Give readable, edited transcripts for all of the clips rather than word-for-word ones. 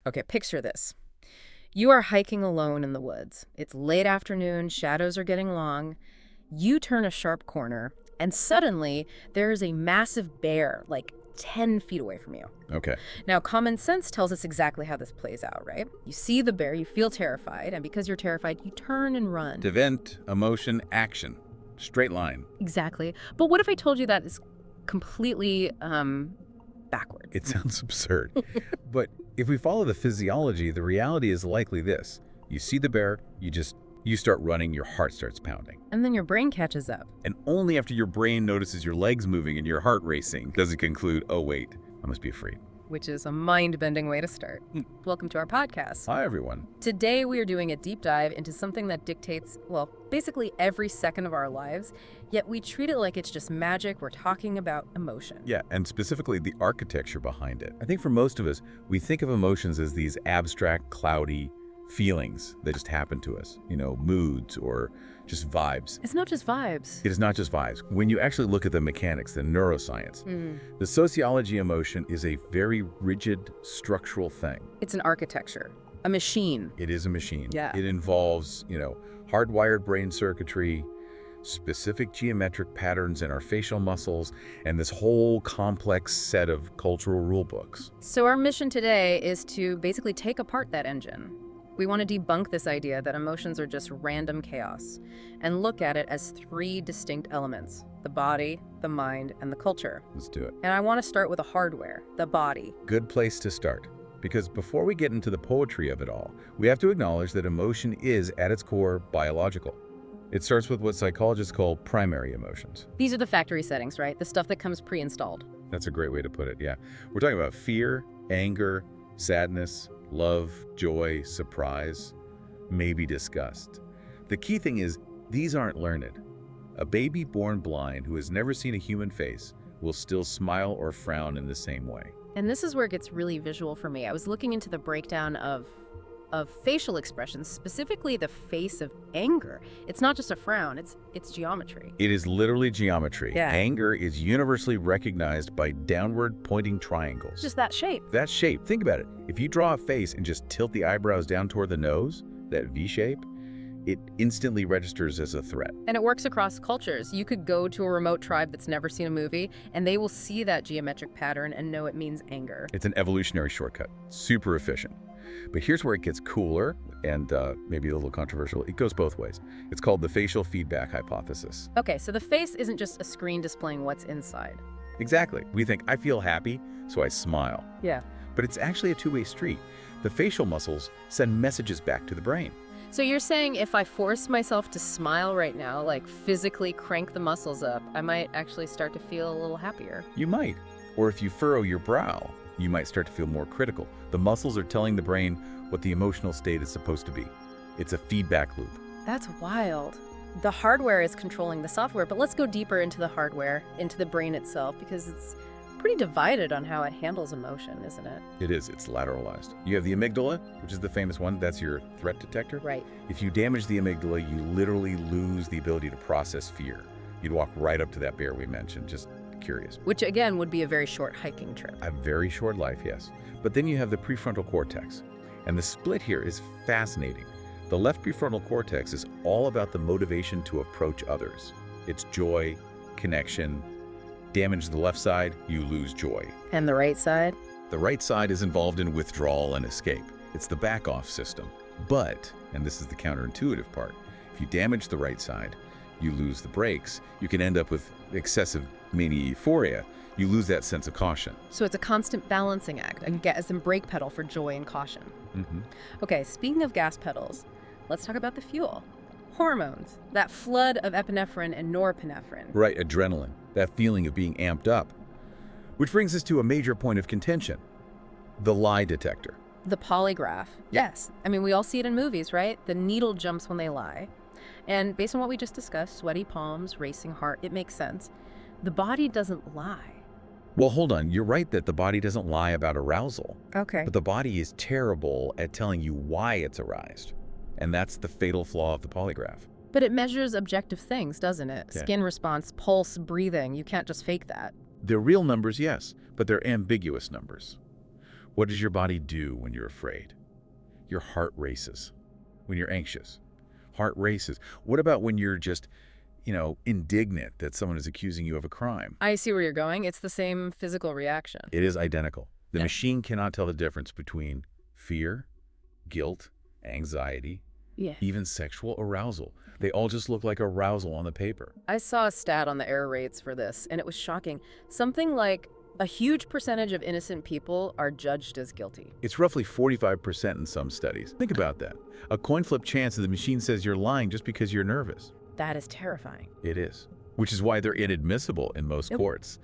Okay, picture this. You are hiking alone in the woods. It's late afternoon, shadows are getting long. You turn a sharp corner, and suddenly there is a massive bear, like 10 feet away from you. Okay. Now, common sense tells us exactly how this plays out, right? You see the bear, you feel terrified, and because you're terrified, you turn and run. Event, emotion, action. Straight line. Exactly. But what if I told you that is completely backwards? It sounds absurd. But if we follow the physiology, the reality is likely this. You see the bear, you start running, your heart starts pounding. And then your brain catches up. And only after your brain notices your legs moving and your heart racing does it conclude, oh wait, I must be afraid. Which is a mind-bending way to start. Welcome to our podcast. Hi, everyone. Today we are doing a deep dive into something that dictates, well, basically every second of our lives, yet we treat it like it's just magic. We're talking about emotion. Yeah, and specifically the architecture behind it. I think for most of us, we think of emotions as these abstract, cloudy feelings that just happen to us, moods or just vibes. It's not just vibes. It is not just vibes. When you actually look at the mechanics, the neuroscience, the sociology emotion is a very rigid structural thing. It's an architecture, a machine. It is a machine. Yeah. It involves, hardwired brain circuitry, specific geometric patterns in our facial muscles, and this whole complex set of cultural rule books. So our mission today is to basically take apart that engine. We want to debunk this idea that emotions are just random chaos and look at it as three distinct elements: the body, the mind, and the culture. Let's do it. And I want to start with the hardware, the body. Good place to start. Because before we get into the poetry of it all, we have to acknowledge that emotion is, at its core, biological. It starts with what psychologists call primary emotions. These are the factory settings, right? The stuff that comes pre-installed. That's a great way to put it, yeah. We're talking about fear, anger, sadness, love, joy, surprise, maybe disgust. The key thing is, these aren't learned. A baby born blind who has never seen a human face will still smile or frown in the same way. And this is where it gets really visual for me. I was looking into the breakdown of facial expressions, specifically the face of anger. It's not just a frown, it's geometry. It is literally geometry. Yeah. Anger is universally recognized by downward pointing triangles. Just that shape. That shape, think about it. If you draw a face and just tilt the eyebrows down toward the nose, that V shape, it instantly registers as a threat. And it works across cultures. You could go to a remote tribe that's never seen a movie, and they will see that geometric pattern and know it means anger. It's an evolutionary shortcut. Super efficient. But here's where it gets cooler and maybe a little controversial. It goes both ways. It's called the facial feedback hypothesis. Okay, so the face isn't just a screen displaying what's inside. Exactly. We think, I feel happy, so I smile. Yeah. But it's actually a two-way street. The facial muscles send messages back to the brain. So you're saying if I force myself to smile right now, like physically crank the muscles up, I might actually start to feel a little happier? You might. Or if you furrow your brow, you might start to feel more critical. The muscles are telling the brain what the emotional state is supposed to be. It's a feedback loop. That's wild. The hardware is controlling the software, but let's go deeper into the hardware, into the brain itself, because it's pretty divided on how it handles emotion, isn't it? It is. It's lateralized. You have the amygdala, which is the famous one. That's your threat detector. Right. If you damage the amygdala, you literally lose the ability to process fear. You'd walk right up to that bear we mentioned, just curious. Which, again, would be a very short hiking trip. A very short life, yes. But then you have the prefrontal cortex. And the split here is fascinating. The left prefrontal cortex is all about the motivation to approach others. It's joy, connection. Damage the left side, you lose joy. And the right side? The right side is involved in withdrawal and escape. It's the back-off system. But, and this is the counterintuitive part, if you damage the right side, you lose the brakes. You can end up with excessive mania euphoria. You lose that sense of caution. So it's a constant balancing act, a gas and brake pedal for joy and caution. Okay, speaking of gas pedals, let's talk about the fuel. Hormones, that flood of epinephrine and norepinephrine. Right, adrenaline, that feeling of being amped up. Which brings us to a major point of contention, the lie detector. The polygraph. Yes. I mean, we all see it in movies, right? The needle jumps when they lie. And based on what we just discussed, sweaty palms, racing heart, it makes sense. The body doesn't lie. Well, hold on. You're right that the body doesn't lie about arousal. Okay. But the body is terrible at telling you why it's aroused. And that's the fatal flaw of the polygraph. But it measures objective things, doesn't it? Yeah. Skin response, pulse, breathing. You can't just fake that. They're real numbers, yes, but they're ambiguous numbers. What does your body do when you're afraid? Your heart races. When you're anxious, heart races. What about when you're just, indignant that someone is accusing you of a crime? I see where you're going. It's the same physical reaction. It is identical. The Yeah. machine cannot tell the difference between fear, guilt, anxiety, Yeah. even sexual arousal. They all just look like arousal on the paper. I saw a stat on the error rates for this, and it was shocking. Something like a huge percentage of innocent people are judged as guilty. It's roughly 45% in some studies. Think about that. A coin flip chance that the machine says you're lying just because you're nervous. That is terrifying. It is. Which is why they're inadmissible in most Yep. courts,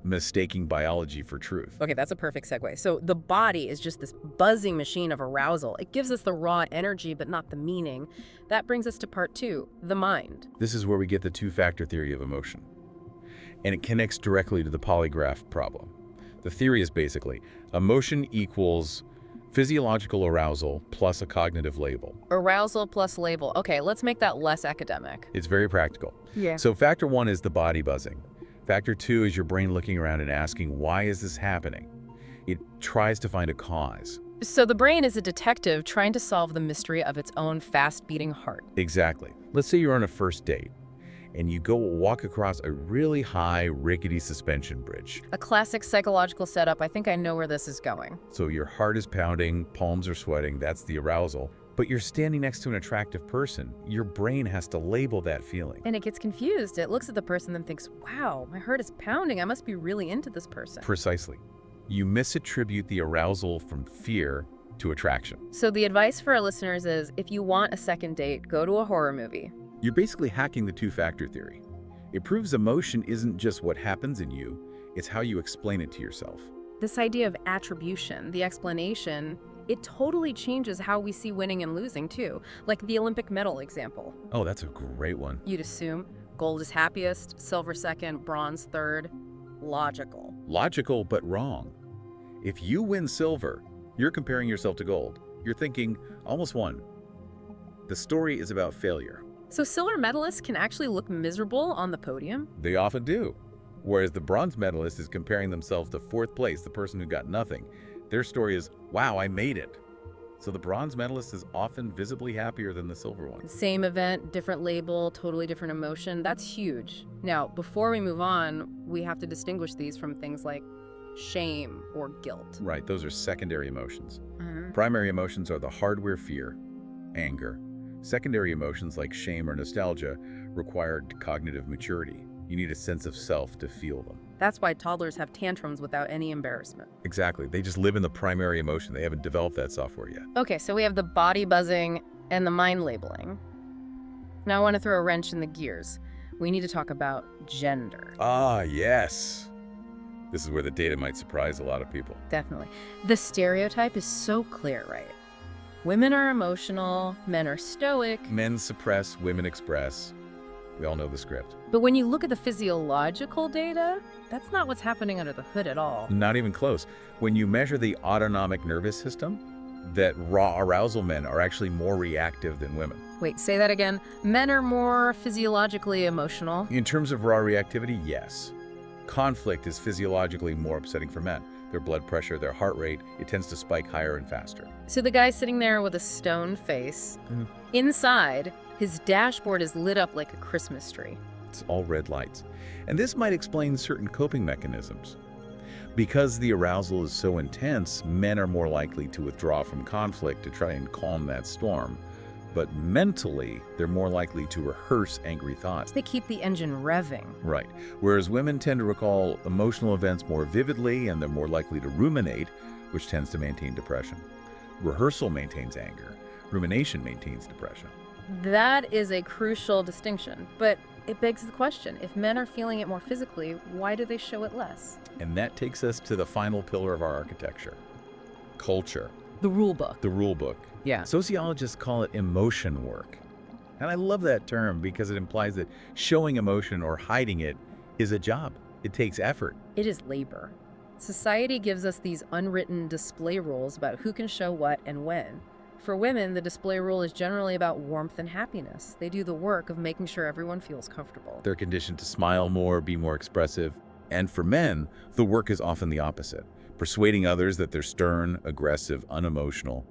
mistaking biology for truth. Okay, that's a perfect segue. So the body is just this buzzing machine of arousal. It gives us the raw energy, but not the meaning. That brings us to part 2, the mind. This is where we get the two-factor theory of emotion. And it connects directly to the polygraph problem. The theory is basically emotion equals physiological arousal plus a cognitive label. Arousal plus label. Okay, let's make that less academic. It's very practical. Yeah. So factor 1 is the body buzzing. Factor 2 is your brain looking around and asking, why is this happening? It tries to find a cause. So the brain is a detective trying to solve the mystery of its own fast-beating heart. Exactly. Let's say you're on a first date and you go walk across a really high, rickety suspension bridge. A classic psychological setup. I think I know where this is going. So your heart is pounding, palms are sweating, that's the arousal. But you're standing next to an attractive person. Your brain has to label that feeling. And it gets confused. It looks at the person and thinks, wow, my heart is pounding. I must be really into this person. Precisely. You misattribute the arousal from fear to attraction. So the advice for our listeners is, if you want a second date, go to a horror movie. You're basically hacking the two-factor theory. It proves emotion isn't just what happens in you, it's how you explain it to yourself. This idea of attribution, the explanation, it totally changes how we see winning and losing too. Like the Olympic medal example. Oh, that's a great one. You'd assume gold is happiest, silver second, bronze third. Logical. Logical, but wrong. If you win silver, you're comparing yourself to gold. You're thinking, almost won. The story is about failure. So silver medalists can actually look miserable on the podium? They often do. Whereas the bronze medalist is comparing themselves to fourth place, the person who got nothing. Their story is, wow, I made it. So the bronze medalist is often visibly happier than the silver one. Same event, different label, totally different emotion. That's huge. Now, before we move on, we have to distinguish these from things like shame or guilt. Right, those are secondary emotions. Uh-huh. Primary emotions are the hardware fear, anger. Secondary emotions like shame or nostalgia require cognitive maturity. You need a sense of self to feel them. That's why toddlers have tantrums without any embarrassment. Exactly. They just live in the primary emotion. They haven't developed that software yet. Okay, so we have the body buzzing and the mind labeling. Now I want to throw a wrench in the gears. We need to talk about gender. Ah, yes. This is where the data might surprise a lot of people. Definitely. The stereotype is so clear, right? Women are emotional, men are stoic. Men suppress, women express. We all know the script. But when you look at the physiological data, that's not what's happening under the hood at all. Not even close. When you measure the autonomic nervous system, that raw arousal men are actually more reactive than women. Wait, say that again. Men are more physiologically emotional. In terms of raw reactivity, yes. Conflict is physiologically more upsetting for men. Their blood pressure, their heart rate, it tends to spike higher and faster. So the guy sitting there with a stone face, inside, his dashboard is lit up like a Christmas tree. It's all red lights. And this might explain certain coping mechanisms. Because the arousal is so intense, men are more likely to withdraw from conflict to try and calm that storm. But mentally, they're more likely to rehearse angry thoughts. They keep the engine revving. Right. Whereas women tend to recall emotional events more vividly and they're more likely to ruminate, which tends to maintain depression. Rehearsal maintains anger. Rumination maintains depression. That is a crucial distinction, but it begs the question, if men are feeling it more physically, why do they show it less? And that takes us to the final pillar of our architecture, culture. The rule book. The rule book. Yeah. Sociologists call it emotion work. And I love that term because it implies that showing emotion or hiding it is a job. It takes effort. It is labor. Society gives us these unwritten display rules about who can show what and when. For women, the display rule is generally about warmth and happiness. They do the work of making sure everyone feels comfortable. They're conditioned to smile more, be more expressive. And for men, the work is often the opposite, persuading others that they're stern, aggressive, unemotional.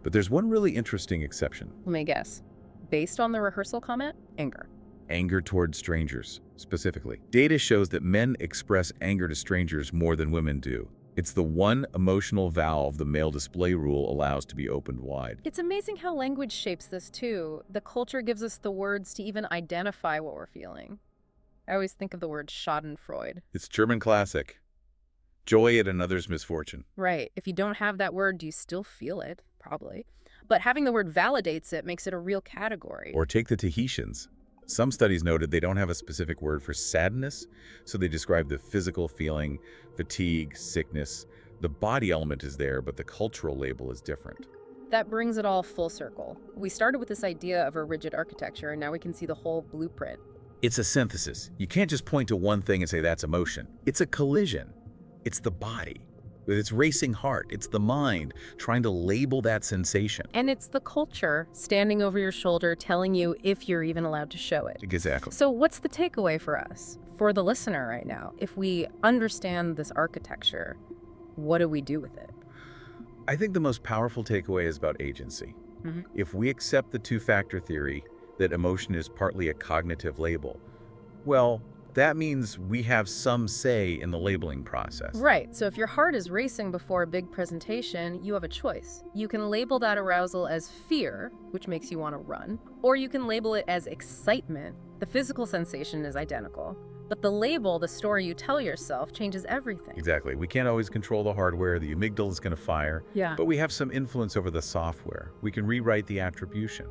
But there's one really interesting exception. Let me guess. Based on the rehearsal comment, anger. Anger toward strangers, specifically. Data shows that men express anger to strangers more than women do. It's the one emotional valve the male display rule allows to be opened wide. It's amazing how language shapes this too. The culture gives us the words to even identify what we're feeling. I always think of the word schadenfreude. It's German classic. Joy at another's misfortune. Right. If you don't have that word, do you still feel it? Probably. But having the word validates it, makes it a real category. Or take the Tahitians. Some studies noted they don't have a specific word for sadness, so they describe the physical feeling, fatigue, sickness. The body element is there, but the cultural label is different. That brings it all full circle. We started with this idea of a rigid architecture, and now we can see the whole blueprint. It's a synthesis. You can't just point to one thing and say that's emotion. It's a collision. It's the body with its racing heart. It's the mind trying to label that sensation. And it's the culture standing over your shoulder telling you if you're even allowed to show it. Exactly. So what's the takeaway for us, for the listener right now? If we understand this architecture, what do we do with it? I think the most powerful takeaway is about agency. If we accept the two-factor theory that emotion is partly a cognitive label, well, that means we have some say in the labeling process. Right. So if your heart is racing before a big presentation, you have a choice. You can label that arousal as fear, which makes you want to run, or you can label it as excitement. The physical sensation is identical, but the label, the story you tell yourself, changes everything. Exactly. We can't always control the hardware. The amygdala is going to fire. Yeah. But we have some influence over the software. We can rewrite the attribution.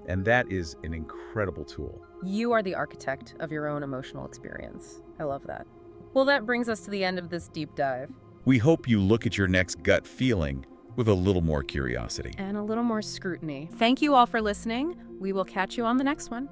And that is an incredible tool. You are the architect of your own emotional experience. I love that. Well, that brings us to the end of this deep dive. We hope you look at your next gut feeling with a little more curiosity. And a little more scrutiny. Thank you all for listening. We will catch you on the next one.